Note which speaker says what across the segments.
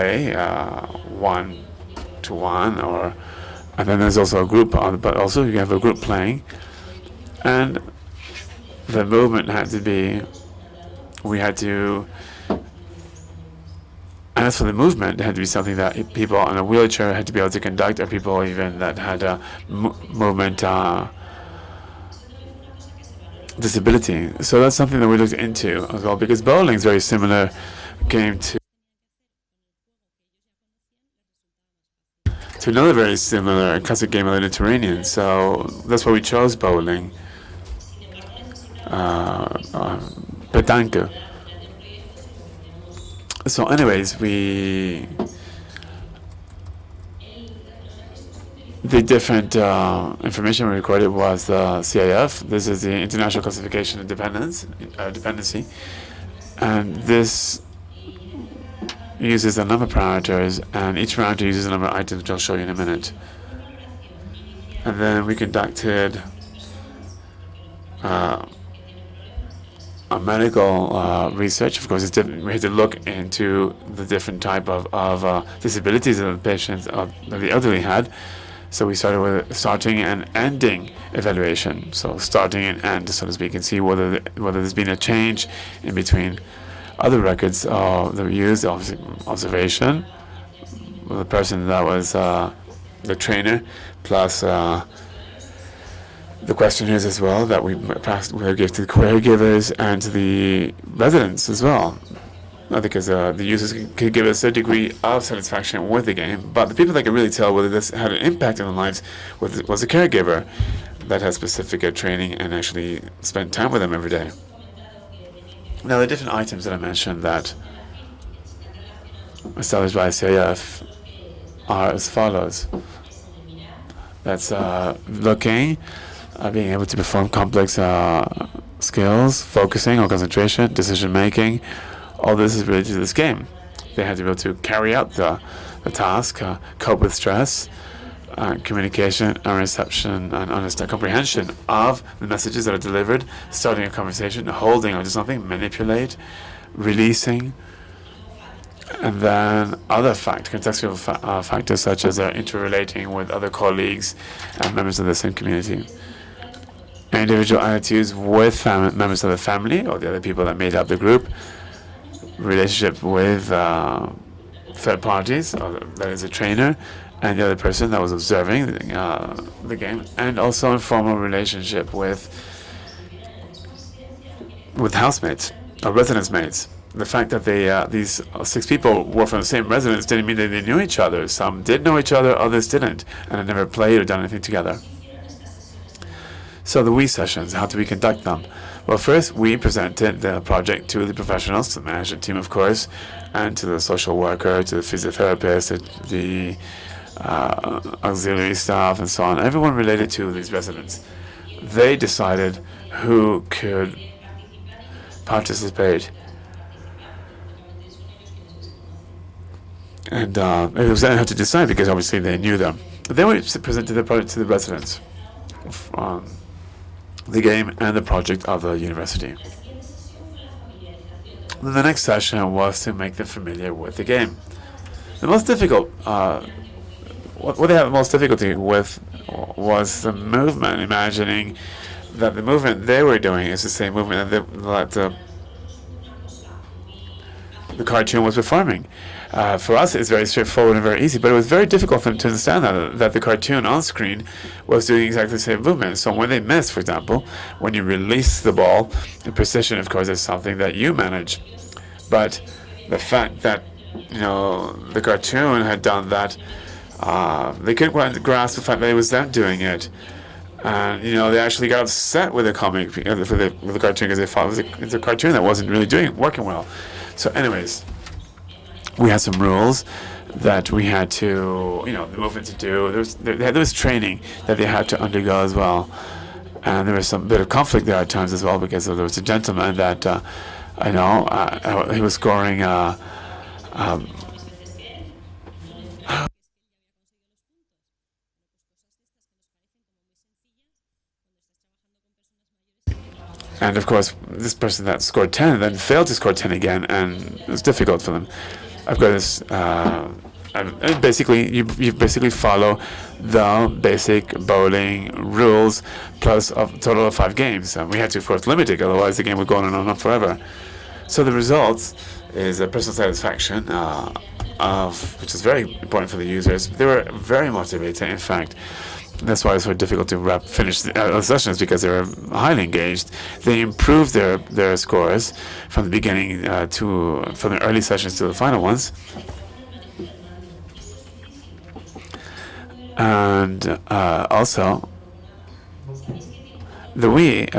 Speaker 1: play 1-to-1, and then there's also a group, but also you have a group playing, and the movement had to be. We had to. And as for the movement, it had to be something that people on a wheelchair had to be able to conduct, or people even that had a movement disability. So that's something that we looked into as well, because bowling is very similar game to another very similar classic game of the Mediterranean. So that's why we chose bowling. Petanque. So anyways, the different information we recorded was the CIF. This is the International Classification of Dependency, and this uses a number of parameters, and each parameter uses a number of items, which I'll show you in a minute. And then we conducted a medical research. Of course, it's different. We had to look into the different type of disabilities that the patients that the elderly had. So we started with starting and ending evaluation. So starting and end, so to speak, and see whether there's been a change in between other records that we used, observation, the person that was the trainer, plus the questionnaires as well that we gave to the query givers and to the residents as well. Because the users could give us a degree of satisfaction with the game, but the people that could really tell whether this had an impact on their lives was a caregiver that had specific training and actually spent time with them every day. Now, the different items that I mentioned that established by CIF are as follows. That's looking, being able to perform complex skills, focusing or concentration, decision making. All this is related to this game. They had to be able to carry out the task, cope with stress, communication and reception and comprehension of the messages that are delivered, starting a conversation, holding onto something, manipulate, releasing, and then other contextual factors such as interrelating with other colleagues and members of the same community. Individual attitudes with members of the family or the other people that made up the group, relationship with third parties, that is a trainer, and the other person that was observing the game, and also informal relationship with housemates or residence mates. The fact that these 6 people were from the same residence didn't mean that they knew each other. Some did know each other, others didn't, and had never played or done anything together. So the we sessions, how do we conduct them? Well, first we presented the project to the professionals, to the management team, of course, and to the social worker, to the physiotherapist, to the auxiliary staff, and so on. Everyone related to these residents. They decided who could participate. And it was then had to decide because obviously they knew them. Then we presented the project to the residents, the game and the project of the university. Then the next session was to make them familiar with the game. The most difficult, what they had the most difficulty with was the movement, imagining that the movement they were doing is the same movement that the cartoon was performing. For us, it's very straightforward and very easy, but it was very difficult for them to understand that the cartoon on screen was doing exactly the same movement. So when they missed, for example, when you release the ball, the precision, of course, is something that you manage. But the fact that the cartoon had done that, they couldn't grasp the fact that it was them doing it. And they actually got upset with the comic, with the cartoon, because they thought it was a cartoon that wasn't really working well. So anyways, we had some rules that we had to, the movement to do. There was training that they had to undergo as well. And there was some bit of conflict there at times as well, because there was a gentleman that, he was scoring and of course, this person that scored 10 then failed to score 10 again, and it was difficult for them. I've got this. And basically, you basically follow the basic bowling rules plus a total of 5 games. And we had to, of course, limit it, otherwise the game would go on and on forever. So the results is a personal satisfaction, which is very important for the users. They were very motivated, in fact. That's why it's so difficult to finish the sessions, because they were highly engaged. They improved their scores from the beginning from the early sessions to the final ones. And also, the Wii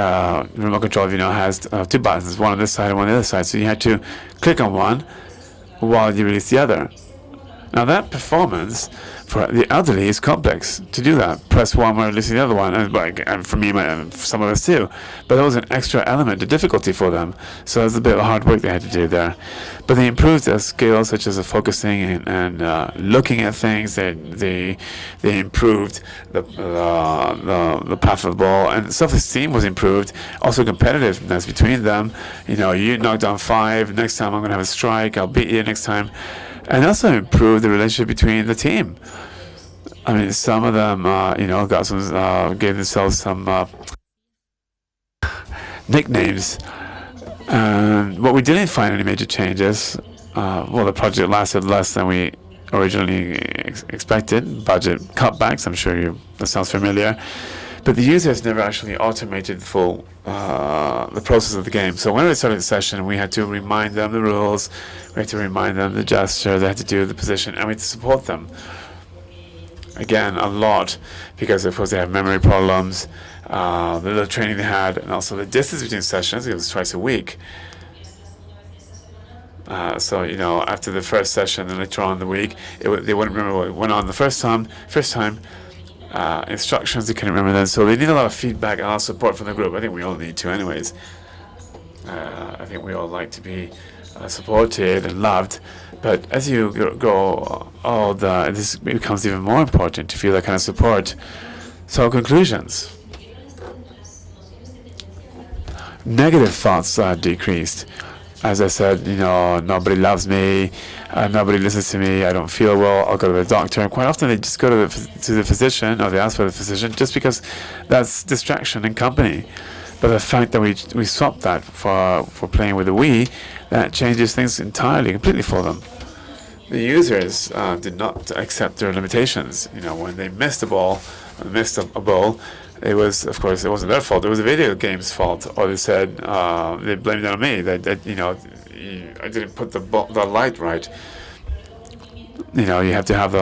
Speaker 1: remote control, has 2 buttons, one on this side and one on the other side. So you had to click on one while you release the other. Now that performance for the elderly is complex to do that. Press one while releasing the other one, and for me, some of us too. But there was an extra element of difficulty for them, so it was a bit of hard work they had to do there. But they improved their skills, such as the focusing and looking at things. They improved the path of the ball, and self-esteem was improved. Also competitiveness between them. You knocked down 5. Next time I'm going to have a strike. I'll beat you next time. And also improved the relationship between the team. I mean, some of them, got some, gave themselves some nicknames. And what we didn't find any major changes. The project lasted less than we originally expected. Budget cutbacks. I'm sure that sounds familiar. But the users never actually automated the process of the game. So when we started the session, we had to remind them the rules, we had to remind them the gesture, they had to do the position, and we had to support them. Again, a lot, because of course they have memory problems, the little training they had, and also the distance between sessions. It was twice a week. So after the first session and later on in the week, they wouldn't remember what went on the first time. Instructions, they couldn't remember them, so they need a lot of feedback and a lot of support from the group. I think we all need to anyways. I think we all like to be supported and loved, but as you go older, this becomes even more important to feel that kind of support. So conclusions. Negative thoughts decreased. As I said, nobody loves me, nobody listens to me, I don't feel well, I'll go to the doctor. And quite often they just go to the physician, or they ask for the physician, just because that's distraction and company. But the fact that we swapped that for playing with the Wii, that changes things entirely, completely for them. The users did not accept their limitations. When they missed a ball, it was, of course, it wasn't their fault. It was the video game's fault. Or they said they blamed it on me. That I didn't put the light right. You have to have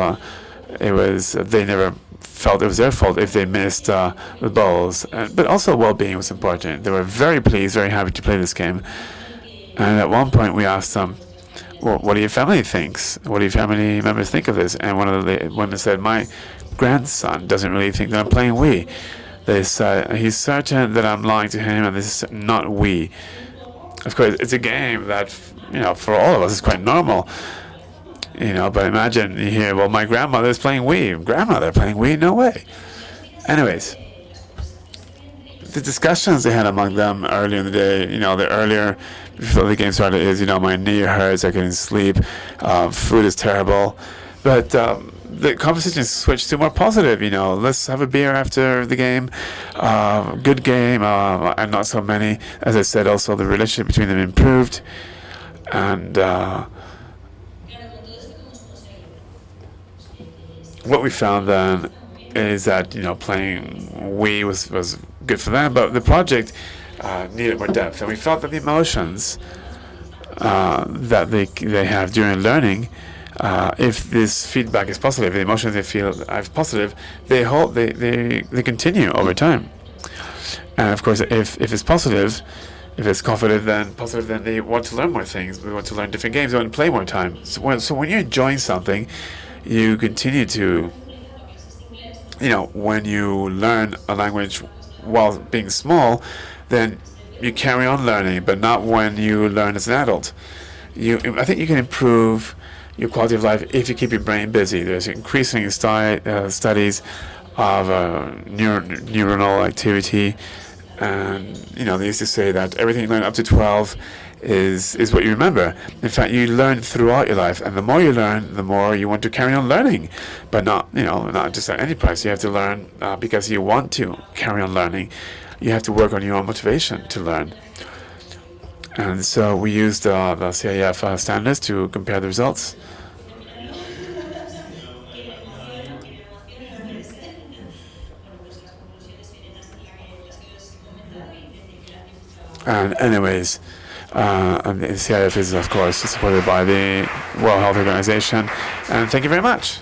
Speaker 1: they never felt it was their fault if they missed the balls. But also well-being was important. They were very pleased, very happy to play this game. And at one point we asked them, well, what do your family thinks? What do your family members think of this? And one of the women said, my grandson doesn't really think that I'm playing Wii. They said he's certain that I'm lying to him, and this is not Wii. Of course, it's a game that for all of us is quite normal. But imagine you hear, well, my grandmother is playing Wii. Grandmother playing Wii? No way. Anyways, the discussions they had among them earlier in the day, the earlier before the game started is, my knee hurts, I couldn't sleep, food is terrible. But the conversation switched to more positive, let's have a beer after the game, good game, and not so many. As I said, also the relationship between them improved. And what we found then is that, playing Wii was good for them, but the project needed more depth. And we felt that the emotions that they have during learning, if this feedback is positive, the emotions they feel are positive, they continue over time. And of course, if it's positive, if it's positive, then they want to learn more things. They want to learn different games. They want to play more time. So when you're enjoying something, you continue to, when you learn a language while being small, then you carry on learning, but not when you learn as an adult. I think you can improve your quality of life if you keep your brain busy. There's increasing studies of neuronal activity, and they used to say that everything you learn up to 12 is what you remember. In fact, you learn throughout your life, and the more you learn, the more you want to carry on learning, but not just at any price. You have to learn because you want to carry on learning. You have to work on your own motivation to learn. And so we used the CIF standards to compare the results. And anyways, and the CIF is, of course, supported by the World Health Organization. And thank you very much.